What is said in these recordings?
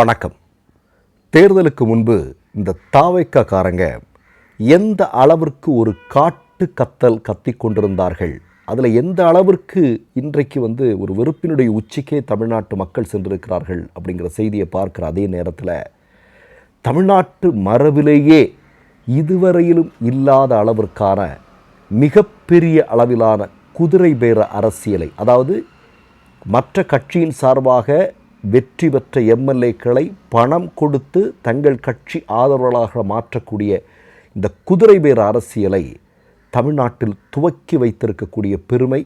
வணக்கம். தேர்தலுக்கு முன்பு இந்த தாவைக்காரங்க எந்த அளவிற்கு ஒரு காட்டு கத்தல் கத்தி கொண்டிருந்தார்கள், அதில் எந்த அளவிற்கு இன்றைக்கு ஒரு வெறுப்பினுடைய உச்சிக்கே தமிழ்நாட்டு மக்கள் சென்றிருக்கிறார்கள் அப்படிங்கிற செய்தியை பார்க்குற அதே நேரத்தில் தமிழ்நாட்டு மரபிலேயே இதுவரையிலும் இல்லாத அளவிற்கான மிகப்பெரிய அளவிலான குதிரை பேர அரசியலை, அதாவது மற்ற கட்சியின் சார்பாக வெற்றி பெற்ற எம்எல்ஏக்களை பணம் கொடுத்து தங்கள் கட்சி ஆதரவாளர்களாக மாற்றக்கூடிய இந்த குதிரை பேர அரசியலை தமிழ்நாட்டில் துவக்கி வைத்திருக்கக்கூடிய பெருமை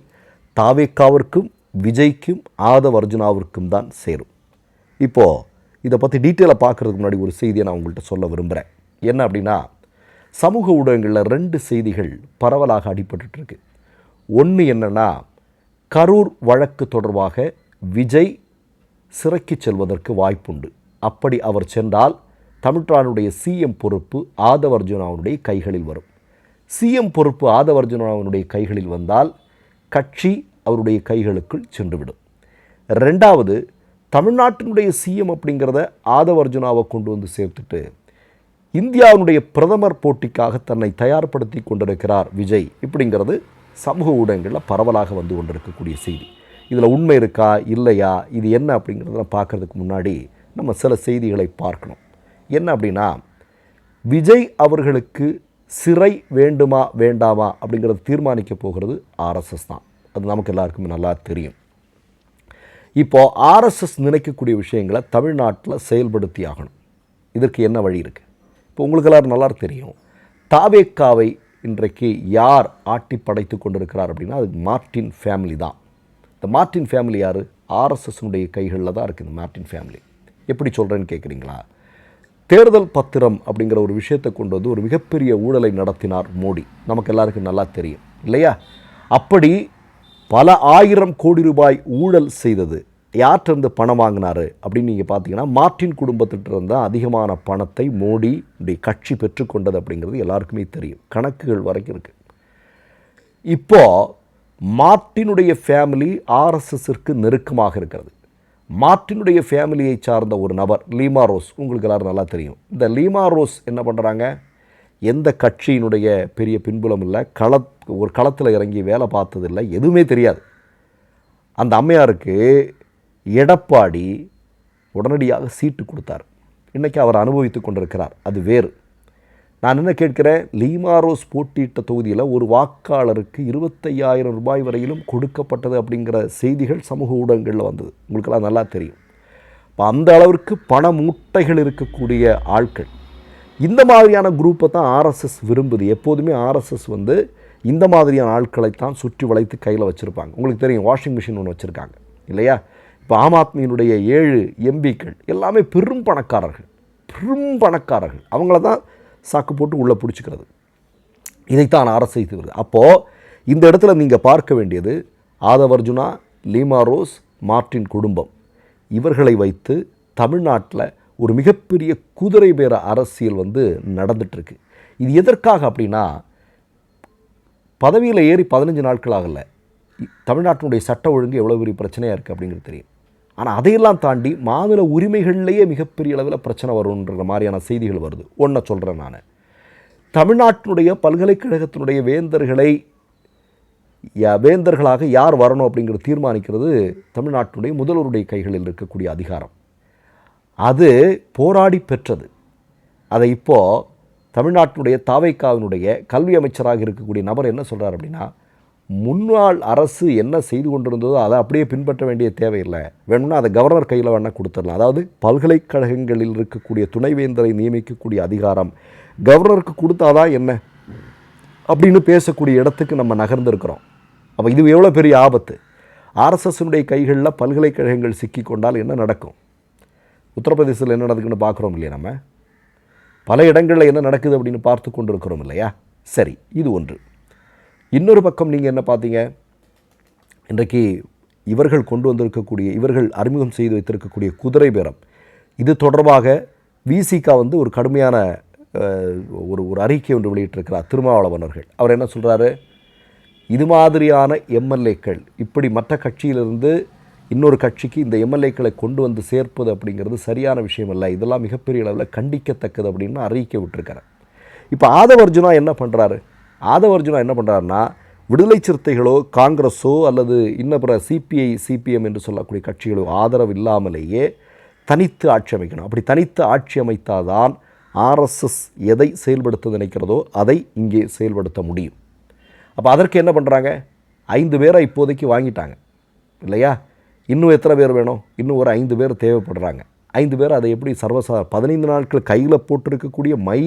தாவேக்காவிற்கும் விஜய்க்கும் ஆதவ் அர்ஜுனாவிற்கும் தான் சேரும். இப்போது இதை பற்றி டீட்டெயிலாக பார்க்குறதுக்கு முன்னாடி ஒரு செய்தியை நான் உங்கள்கிட்ட சொல்ல விரும்புகிறேன். என்ன அப்படின்னா, சமூக ஊடகங்களில் 2 செய்திகள் பரவலாக அடிபட்டுருக்கு. ஒன்று என்னென்னா, கரூர் வழக்கு தொடர்பாக விஜய் சிறைக்கு செல்வதற்கு வாய்ப்புண்டு. அப்படி அவர் சென்றால் தமிழ்நாடுடைய சிஎம் பொறுப்பு ஆதவ் அர்ஜுனாவுடைய கைகளில் வரும். சிஎம் பொறுப்பு ஆதவ் அர்ஜுனாவுடைய கைகளில் வந்தால் கட்சி அவருடைய கைகளுக்குள் சென்றுவிடும். 2வது, தமிழ்நாட்டினுடைய சிஎம் அப்படிங்கிறத ஆதவ் அர்ஜுனாவை கொண்டு வந்து சேர்த்துட்டு இந்தியாவுடைய பிரதமர் போட்டிக்காக தன்னை தயார்படுத்தி கொண்டிருக்கிறார் விஜய். இப்படிங்கிறது சமூக ஊடகங்களில் பரவலாக வந்து கொண்டிருக்கக்கூடிய செய்தி. இதில் உண்மை இருக்கா இல்லையா, இது என்ன அப்படிங்கிறத பார்க்குறதுக்கு முன்னாடி நம்ம சில செய்திகளை பார்க்கணும். என்ன அப்படின்னா, விஜய் அவர்களுக்கு சிறை வேண்டுமா வேண்டாமா அப்படிங்கிறது தீர்மானிக்க போகிறது ஆர்எஸ்எஸ் தான். அது நமக்கு எல்லாருக்குமே நல்லா தெரியும். இப்போது ஆர்எஸ்எஸ் நினைக்கக்கூடிய விஷயங்களை தமிழ்நாட்டில் செயல்படுத்தி ஆகணும். இதற்கு என்ன வழி இருக்குது? இப்போ உங்களுக்கு எல்லாரும் நல்லா தெரியும், தாவேக்காவை இன்றைக்கு யார் ஆட்டி படைத்து கொண்டிருக்கிறார் அப்படின்னா, அது மார்ட்டின் ஃபேமிலி தான். இந்த மார்ட்டின் ஃபேமிலி யார்? ஆர்எஸ்எஸ்னுடைய கைகளில் தான் இருக்குது இந்த மார்ட்டின் ஃபேமிலி. எப்படி சொல்கிறேன்னு கேட்குறீங்களா? தேர்தல் பத்திரம் அப்படிங்கிற ஒரு விஷயத்தை கொண்டு வந்து ஒரு மிகப்பெரிய ஊழலை நடத்தினார் மோடி. நமக்கு எல்லாருக்கும் நல்லா தெரியும் இல்லையா? அப்படி பல 1000 கோடி ரூபாய் ஊழல் செய்தது யார்கிட்ட பணம் வாங்கினார் அப்படின்னு நீங்கள் பார்த்தீங்கன்னா, மார்ட்டின் குடும்பத்திட்டிருந்த அதிகமான பணத்தை மோடி கட்சி பெற்றுக்கொண்டது அப்படிங்கிறது எல்லாருக்குமே தெரியும். கணக்குகள் வரைக்கும் இருக்குது. இப்போது மார்ட்டினுடைய ஃபேமிலி ஆர்எஸ்எஸ்ஸிற்கு நெருக்கமாக இருக்கிறது. மார்ட்டினுடைய ஃபேமிலியை சார்ந்த ஒரு நபர் லீமா ரோஸ், உங்களுக்கு எல்லோரும் நல்லா தெரியும். இந்த லீமா ரோஸ் என்ன பண்ணுறாங்க, எந்த கட்சியினுடைய பெரிய பின்புலம் இல்லை, ஒரு களத்தில் இறங்கி வேலை பார்த்ததில்லை, எதுவுமே தெரியாது. அந்த அம்மையாருக்கு எடப்பாடி உடனடியாக சீட்டு கொடுத்தார். இன்றைக்கி அவர் அனுபவித்து கொண்டிருக்கிறார். அது வேறு. நான் என்ன கேட்குறேன், லீமா ரோஸ் போட்டியிட்ட தொகுதியில் ஒரு வாக்காளருக்கு 25,000 ரூபாய் வரையிலும் கொடுக்கப்பட்டது அப்படிங்கிற செய்திகள் சமூக ஊடகங்களில் வந்தது. உங்களுக்கெல்லாம் நல்லா தெரியும். இப்போ அந்த அளவிற்கு பண மூட்டைகள் இருக்கக்கூடிய ஆட்கள், இந்த மாதிரியான குரூப்பை தான் ஆர்எஸ்எஸ் விரும்புது. எப்போதுமே ஆர்எஸ்எஸ் இந்த மாதிரியான ஆட்களைத்தான் சுற்றி வளைத்து கையில் வச்சுருப்பாங்க. உங்களுக்கு தெரியும், வாஷிங் மிஷின் ஒன்று வச்சுருக்காங்க இல்லையா? இப்போ ஆம் ஆத்மியினுடைய 7 எம்பிக்கள் எல்லாமே பெரும் பணக்காரர்கள். அவங்கள தான் சாக்கு போட்டு உள்ளே பிடிச்சிக்கிறது. இதைத்தான் அரசு செய்து. அப்போது இந்த இடத்துல நீங்கள் பார்க்க வேண்டியது Aadhav Arjuna, Lima rose, Martin குடும்பம், இவர்களை வைத்து தமிழ்நாட்டில் ஒரு மிகப்பெரிய குதிரை பேர அரசியல் நடந்துகிட்ருக்கு. இது எதற்காக அப்படின்னா, பதவியில் ஏறி 15 நாட்கள் ஆகலை, தமிழ்நாட்டினுடைய சட்ட ஒழுங்கு எவ்வளோ பெரிய பிரச்சனையாக இருக்குது அப்படிங்கிறது தெரியும். ஆனால் அதையெல்லாம் தாண்டி மாநில உரிமைகள்லேயே மிகப்பெரிய அளவில் பிரச்சனை வரும்ன்ற மாதிரியான செய்திகள் வருது. ஒன்றை சொல்கிறேன் நான், தமிழ்நாட்டினுடைய பல்கலைக்கழகத்தினுடைய வேந்தர்களாக யார் வரணும் அப்படிங்கிறது தீர்மானிக்கிறது தமிழ்நாட்டினுடைய முதல்வருடைய கைகளில் இருக்கக்கூடிய அதிகாரம். அது போராடி பெற்றது. அதை இப்போது தமிழ்நாட்டினுடைய தாவேக்காவினுடைய கல்வி அமைச்சராக இருக்கக்கூடிய நபர் என்ன சொல்கிறார் அப்படின்னா, முன்னாள் அரசு என்ன செய்து கொண்டிருந்ததோ அதை அப்படியே பின்பற்ற வேண்டிய தேவையில்லை, வேணும்னா அதை கவர்னர் கையில் வேணால் கொடுத்துடலாம். அதாவது பல்கலைக்கழகங்களில் இருக்கக்கூடிய துணைவேந்தரை நியமிக்கக்கூடிய அதிகாரம் கவர்னருக்கு கொடுத்தாதான் என்ன அப்படின்னு பேசக்கூடிய இடத்துக்கு நம்ம நகர்ந்துருக்கிறோம். அப்போ இது எவ்வளோ பெரிய ஆபத்து. ஆர்எஸ்எஸ்னுடைய கைகளில் பல்கலைக்கழகங்கள் சிக்கி கொண்டால் என்ன நடக்கும்? உத்தரப்பிரதேசத்தில் என்ன நடக்குதுன்னு பார்க்குறோம் இல்லையா? நம்ம பல இடங்களில் என்ன நடக்குது அப்படின்னு பார்த்து கொண்டு இருக்கிறோம் இல்லையா? சரி, இது ஒன்று. இன்னொரு பக்கம் நீங்கள் என்ன பார்த்தீங்க, இன்றைக்கு இவர்கள் கொண்டு வந்திருக்கக்கூடிய, இவர்கள் அறிமுகம் செய்து வைத்திருக்கக்கூடிய குதிரை பேரம், இது தொடர்பாக விசிகா ஒரு கடுமையான ஒரு அறிக்கை ஒன்று வெளியிட்டிருக்கிறார். திருமாவளவன் அவர்கள். அவர் என்ன சொல்கிறாரு, இது மாதிரியான எம்எல்ஏக்கள் இப்படி மற்ற கட்சியிலிருந்து இன்னொரு கட்சிக்கு இந்த எம்எல்ஏக்களை கொண்டு வந்து சேர்ப்பது அப்படிங்கிறது சரியான விஷயம் இல்லை, இதெல்லாம் மிகப்பெரிய அளவில் கண்டிக்கத்தக்கது அப்படின்னு அறிக்கை விட்டுருக்காரு. இப்போ ஆதவர்ஜுனா என்ன பண்ணுறாரு? ஆதவர்ஜுனா என்ன பண்ணுறாருன்னா, விடுதலை சிறுத்தைகளோ காங்கிரஸோ அல்லது இன்ன பிற சிபிஐ சிபிஎம் என்று சொல்லக்கூடிய கட்சிகளோ ஆதரவு இல்லாமலேயே தனித்து ஆட்சி அமைக்கணும். அப்படி தனித்து ஆட்சி அமைத்தால்தான் ஆர்எஸ்எஸ் எதை செயல்படுத்த நினைக்கிறதோ அதை இங்கே செயல்படுத்த முடியும். அப்போ அதற்கு என்ன பண்ணுறாங்க? 5 பேரை இப்போதைக்கு வாங்கிட்டாங்க இல்லையா? இன்னும் எத்தனை பேர் வேணும்? இன்னும் ஒரு 5 பேர் தேவைப்படுறாங்க. 5 பேர் அதை எப்படி 15 நாட்கள் கையில் போட்டிருக்கக்கூடிய மை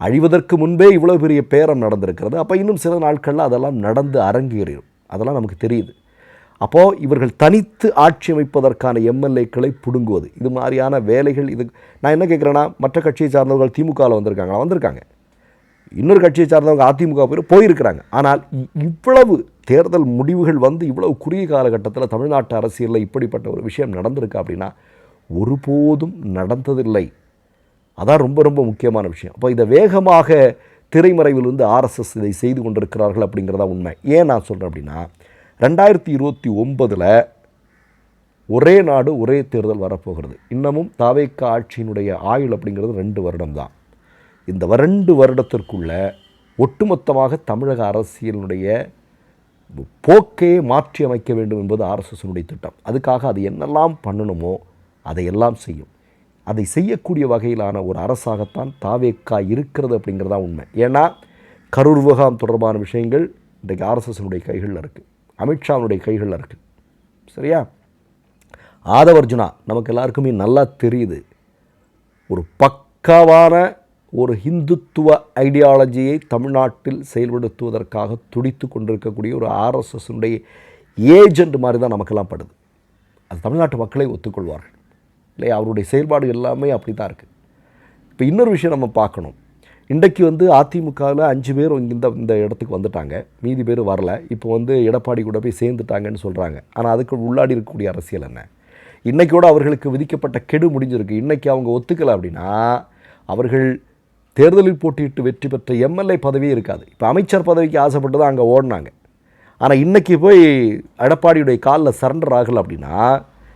அழிவதற்கு முன்பே இவ்வளோ பெரிய பேரம் நடந்திருக்கிறது. அப்போ இன்னும் சில நாட்களில் அதெல்லாம் நடந்து அரங்கேறிடும், அதெல்லாம் நமக்கு தெரியுது. அப்போது இவர்கள் தனித்து ஆட்சி அமைப்பதற்கான எம்எல்ஏக்களை பிடுங்குவது, இது மாதிரியான வேலைகள். இது நான் என்ன கேட்குறேன்னா, மற்ற கட்சியை சார்ந்தவர்கள் திமுகவில் வந்திருக்காங்க, இன்னொரு கட்சியை சார்ந்தவங்க அதிமுக போயிருக்கிறாங்க. ஆனால் இவ்வளவு தேர்தல் முடிவுகள் வந்து இவ்வளவு குறுகிய காலகட்டத்தில் தமிழ்நாட்டு அரசியலில் இப்படிப்பட்ட ஒரு விஷயம் நடந்திருக்கா அப்படின்னா ஒருபோதும் நடந்ததில்லை. அதான் ரொம்ப ரொம்ப முக்கியமான விஷயம். அப்போ இதை வேகமாக திரைமறைவிலிருந்து ஆர்எஸ்எஸ் இதை செய்து கொண்டிருக்கிறார்கள் அப்படிங்கிறதா உண்மை. ஏன் நான் சொல்கிறேன் அப்படின்னா, 2029 ஒரே நாடு ஒரே தேர்தல் வரப்போகிறது. இன்னமும் தாவேக ஆட்சியினுடைய ஆயுள் அப்படிங்கிறது 2 வருடம் தான். இந்த 2 வருடத்திற்குள்ள ஒட்டுமொத்தமாக தமிழக அரசியலினுடைய போக்கையே மாற்றி அமைக்க வேண்டும் என்பது ஆர்எஸ்எஸ்னுடைய திட்டம். அதுக்காக அது என்னெல்லாம் பண்ணணுமோ அதையெல்லாம் செய்யும். அதை செய்யக்கூடிய வகையிலான ஒரு அரசாகத்தான் தாவேக இருக்கிறது அப்படிங்கிறதா உண்மை. ஏன்னா கரூர் விவகாரம் தொடர்பான விஷயங்கள் இன்றைக்கு ஆர்எஸ்எஸ்னுடைய கைகளில் இருக்குது, அமித்ஷாவுடைய கைகளில் இருக்குது. சரியா? ஆதவர்ஜுனா நமக்கு எல்லாருக்குமே நல்லா தெரியுது, ஒரு பக்காவான ஒரு ஹிந்துத்துவ ஐடியாலஜியை தமிழ்நாட்டில் செயல்படுத்துவதற்காக துடித்து கொண்டிருக்கக்கூடிய ஒரு ஆர்எஸ்எஸ்னுடைய ஏஜெண்ட் மாதிரி தான் நமக்கெல்லாம் படுது. அது தமிழ்நாட்டு மக்களை ஒத்துக்கொள்வார்கள் இல்லையா? அவருடைய செயல்பாடு எல்லாமே அப்படி தான் இருக்குது. இப்போ இன்னொரு விஷயம் நம்ம பார்க்கணும். இன்றைக்கு வந்து அதிமுகவில் 5 பேர் இந்த இடத்துக்கு வந்துட்டாங்க, மீதி பேர் வரல. இப்போ எடப்பாடி கூட போய் சேர்ந்துட்டாங்கன்னு சொல்கிறாங்க. ஆனால் அதுக்கு உள்ளாடி இருக்கக்கூடிய அரசியல் என்ன? இன்றைக்கி கூட அவர்களுக்கு விதிக்கப்பட்ட கெடு முடிஞ்சிருக்கு. இன்றைக்கி அவங்க ஒத்துக்கலை அப்படின்னா அவர்கள் தேர்தலில் போட்டியிட்டு வெற்றி பெற்ற எம்எல்ஏ பதவியே இருக்காது. இப்போ அமைச்சர் பதவிக்கு ஆசைப்பட்டு தான் அங்கே ஓடினாங்க. ஆனால் இன்றைக்கி போய் எடப்பாடியுடைய காலில் சரண்டர் ஆகலை அப்படின்னா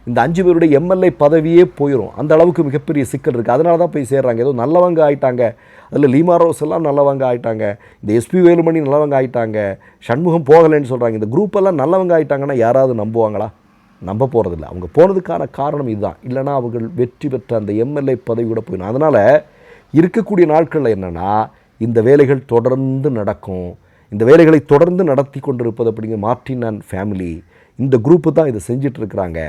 இந்த 5 பேருடைய எம்எல்ஏ பதவியே போயிடும். அந்த அளவுக்கு மிகப்பெரிய சிக்கல் இருக்குது. அதனால தான் போய் சேர்றாங்க. ஏதோ நல்லவங்க ஆகிட்டாங்க, அதில் லீமா ரோஸ் எல்லாம் நல்லவங்க ஆகிட்டாங்க, இந்த எஸ்பி வேலுமணி நல்லவங்க ஆகிட்டாங்க, சண்முகம் போகலைன்னு சொல்கிறாங்க. இந்த குரூப்பெல்லாம் நல்லவங்க ஆகிட்டாங்கன்னா யாராவது நம்புவாங்களா? நம்ப போகிறதில்ல. அவங்க போனதுக்கான காரணம் இதுதான். இல்லைனா அவர்கள் வெற்றி பெற்ற அந்த எம்எல்ஏ பதவி கூட போயிடும். அதனால் இருக்கக்கூடிய நாட்களில் என்னென்னா, இந்த வேலைகள் தொடர்ந்து நடக்கும். இந்த வேலைகளை தொடர்ந்து நடத்தி கொண்டிருப்பது அப்படிங்கிற மார்டின் அண்ட் ஃபேமிலி, இந்த குரூப்பு தான் இதை செஞ்சிட்ருக்கிறாங்க.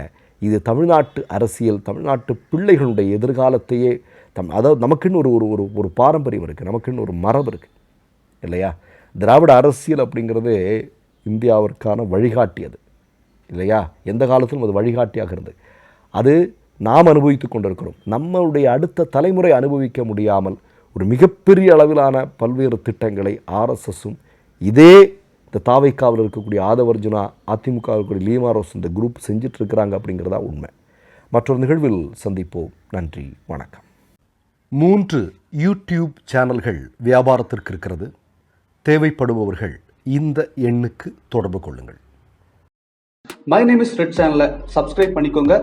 இது தமிழ்நாட்டு அரசியல், தமிழ்நாட்டு பிள்ளைகளுடைய எதிர்காலத்தையே அதாவது நமக்குன்னு ஒரு பாரம்பரியம் இருக்குது, நமக்குன்னு ஒரு மரபு இருக்குது இல்லையா? திராவிட அரசியல் அப்படிங்கிறது இந்தியாவிற்கான வழிகாட்டி அது இல்லையா? எந்த காலத்திலும் அது வழிகாட்டியாக இருந்தது. அது நாம் அனுபவித்து கொண்டிருக்கிறோம். நம்மளுடைய அடுத்த தலைமுறை அனுபவிக்க முடியாமல் ஒரு மிகப்பெரிய அளவிலான பல்வேறு திட்டங்களை ஆர்எஸ்எஸும் இதே இந்த தாவேகாவில் இருக்கக்கூடிய ஆதவர்ஜுனா, அதிமுக இருக்கக்கூடிய லீமா ரோஸ் இந்த குரூப் செஞ்சிட்ருக்கிறாங்க அப்படிங்கிறதா உண்மை. மற்றொரு நிகழ்வில் சந்திப்போம். நன்றி, வணக்கம். 3 யூடியூப் சேனல்கள் வியாபாரத்திற்கு இருக்கிறது. தேவைப்படுபவர்கள் இந்த எண்ணுக்கு தொடர்பு கொள்ளுங்கள். மை நேம் இஸ் ரெட் சேனலை சப்ஸ்கிரைப் பண்ணிக்கோங்க.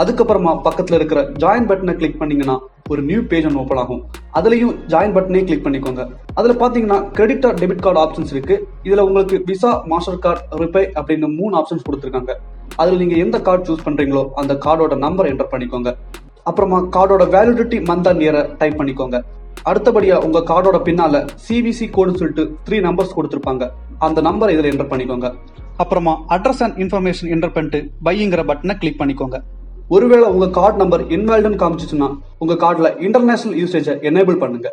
அதுக்கப்புறமா பக்கத்தில் இருக்கிற ஜாயின் பட்டனை கிளிக் பண்ணீங்கன்னா ஒரு நியூ பேஜ் ஒன்று ஓப்பன் ஆகும். அதுலேயும் ஜாயின் பட்டனே கிளிக் பண்ணிக்கோங்க. அதில் பார்த்தீங்கன்னா credit R debit card options இருக்கு. இதில் உங்களுக்கு விசா, மாஸ்டர் கார்டு, ரிப்பே அப்படின்னு 3 ஆப்ஷன்ஸ் கொடுத்துருக்காங்க. அதில் நீங்கள் எந்த கார்டு சூஸ் பண்ணுறீங்களோ அந்த கார்டோட நம்பர் என்டர் பண்ணிக்கோங்க. அப்புறமா கார்டோட வேலிடிட்டி மந்த் அண்ட் இயரை டைப் பண்ணிக்கோங்க. அடுத்தபடியா உங்க கார்டோட பின்னால சிவிசி கோடுன்னு சொல்லிட்டு 3 நம்பர்ஸ் கொடுத்துருப்பாங்க. அந்த நம்பரை இதில் என்டர் பண்ணிக்கோங்க. அப்புறமா அட்ரஸ் அண்ட் இன்ஃபர்மேஷன் என்டர் பண்ணிட்டு பைங்கிற பட்டனை கிளிக் பண்ணிக்கோங்க. ஒருவேளை உங்க கார்டு நம்பர் இன்வாலிட்னு காமிச்சிச்சுன்னா உங்க கார்டுல இன்டர்நேஷனல் யூசேஜை எனேபிள் பண்ணுங்க.